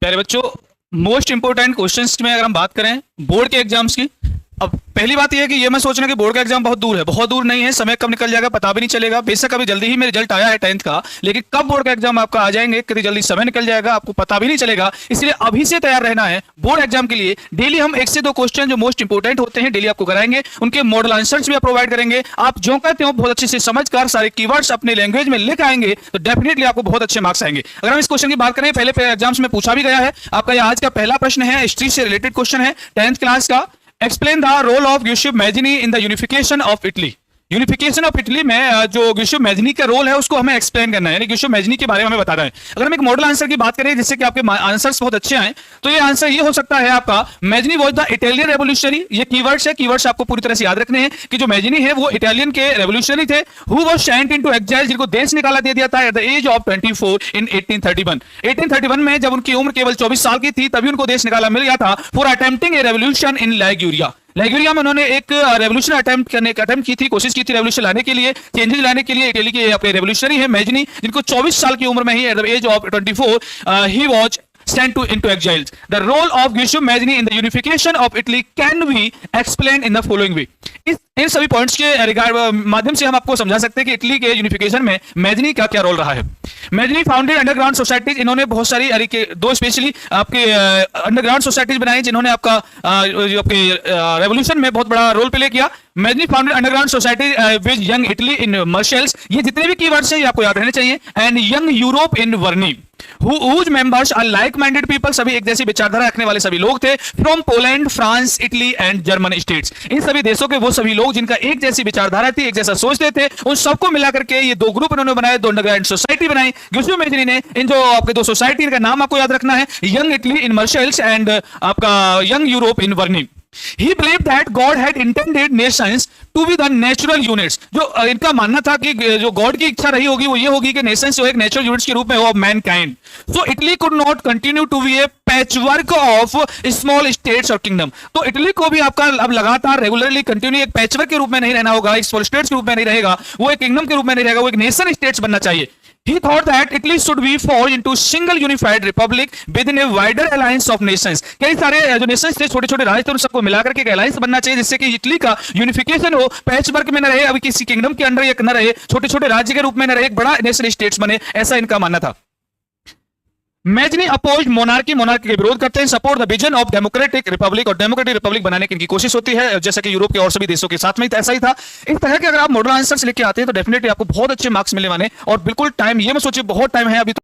प्यारे बच्चों, most important questions में अगर हम बात करें बोर्ड के एग्जाम्स की, अब पहली बात यह है कि ये मैं सोचना कि बोर्ड का एग्जाम बहुत दूर है, बहुत दूर नहीं है। समय कब निकल जाएगा पता भी नहीं चलेगा। बेशक अभी जल्दी ही में रिजल्ट आया है 10th का, लेकिन कब बोर्ड का एग्जाम आपका आ जाएंगे, कितनी जल्दी समय निकल जाएगा आपको पता भी नहीं चलेगा। इसलिए अभी से तैयार रहना है बोर्ड एग्जाम के लिए। डेली हम 1 से 2 क्वेश्चन जो मोस्ट इंपोर्टेंट होते हैं डेली आपको कराएंगे, उनके मॉडल आंसर्स भी प्रोवाइड करेंगे। आप जो कहते हो बहुत अच्छे से समझकर सारे कीवर्ड्स अपने लैंग्वेज में लिख आएंगे तो डेफिनेटली आपको बहुत अच्छे मार्क्स आएंगे। अगर हम इस क्वेश्चन की बात करें, पहले एग्जाम्स में पूछा भी गया है। आपका यह आज का पहला प्रश्न है, हिस्ट्री से रिलेटेड क्वेश्चन है 10th क्लास का। Explain the role of Giuseppe Mazzini in the unification of Italy. Unification of Italy में जो गियुसेप मैज़नी का रोल है उसको हमें एक्सप्लेन करना है, यानी गियुसेप मैज़नी के बारे में हमें बताना है। अगर हम एक मॉडल आंसर की बात करें जिससे कि आपके आंसर्स बहुत अच्छे आए, तो ये आंसर ये हो सकता है आपका, मैज़नी वाज द इटालियन रेवोल्यूशनरी। ये कीवर्ड्स है, कीवर्ड्स आपको पूरी तरह से याद रखने हैं कि जो मैज़नी है वो इटालियन के रेवोल्यूशनरी थे। Who was sent into exile, जिनको देश निकाला दे दिया था at the age of 24 in 1831। 1831 में जब उनकी उम्र केवल 24 साल की थी तभी उनको देश निकाला मिल गया था for attempting a revolution in Liguria. Liguria में उन्होंने एक रेवोल्यूशन अटेम्प्ट की थी, कोशिश की थी रेवोल्यूशन लाने के लिए, चेंजेस लाने के लिए। इटली के अपने रेवोल्यूशनरी है मैज़नी, जिनको 24 साल की उम्र में ही एट द एज ऑफ 24 ही was sent into exiles. The role of Giuseppe Mazzini in the unification of Italy can be explained in the following way. इन सभी पॉइंट्स के रिगार्ड माध्यम से हम आपको समझा सकते हैं कि इटली के यूनिफिकेशन में मैज़नी का क्या रोल रहा है। मैज़नी फाउंडेड अंडरग्राउंड सोसाइटीज, इन्होंने बहुत सारी दो स्पेशली आपके अंडरग्राउंड सोसाइटीज बनाई जिन्होंने आपका आपके रेवोल्यूशन में बहुत बड़ा रोल प्ले किया। Mazzini founded underground society with Young Italy in Marseilles, ये जितने भी कीवर्ड्स हैं ये आपको याद रहने चाहिए। And Young Europe in Berne, whose members are like-minded people, सभी एक जैसी विचारधारा रखने वाले सभी लोग थे। From Poland, France, Italy and German states, इन सभी देशों के वो सभी लोग जिनका एक जैसी विचारधारा थी, एक जैसा सोचते थे, उन सबको मिलाकर के ये 2 ग्रुप इन्होंने बनाए, 2 अंडरग्राउंड सोसाइटी बनाई गियुसेप मैज़नी ने। इन जो आपके 2 सोसाइटी का नाम आपको याद रखना है, Young Italy in Marseilles and आपका Young Europe in Berne. He believed that God had intended nations to be the natural units। जो इनका मानना था कि जो गॉड की इच्छा रही होगी वो ये होगी कि नेशंस जो एक नेचुरल यूनिट्स के रूप में हो of mankind. So Italy could not continue to be a patchwork of small states और किंगडम। तो इटली को भी आपका अब लगातार रेगुलरली कंटिन्यू एक पैचवर्क के रूप में नहीं रहना होगा, एक स्मॉल स्टेट्स के रूप में नहीं रहेगा, वो एक किंगडम के रूप में नहीं रहेगा, वो एक नेशन स्टेट्स बनना चाहिए। He thought that Italy should be forged into single unified republic within a wider alliance of nations। कई सारे जो नेशंस थे, छोटे छोटे राज्य थे, उन सबको मिलाकर के एक अलायंस बनना चाहिए जिससे कि इटली का यूनिफिकेशन हो, पैचवर्क में न रहे, अभी किसी किंगडम के अंडर एक न रहे, छोटे छोटे राज्य के रूप में न रहे, एक बड़ा नेशनल स्टेट्स बने, ऐसा इनका मानना था। मैज़नी अपोज्ड मोनार्की, मोनार्की के विरोध करते हैं। Support the vision of democratic Republic, और डेमोक्रेटिक रिपब्लिक बनाने की इनकी कोशिश होती है, जैसा कि यूरोप के और सभी देशों के साथ में ऐसा ही था। इस तरह के अगर आप मॉडल आंसर्स लेके आते हैं तो डेफिनेटली आपको बहुत अच्छे मार्क्स मिलने वाले हैं। और बिल्कुल टाइम ये मत सोचिए बहुत टाइम है अभी तो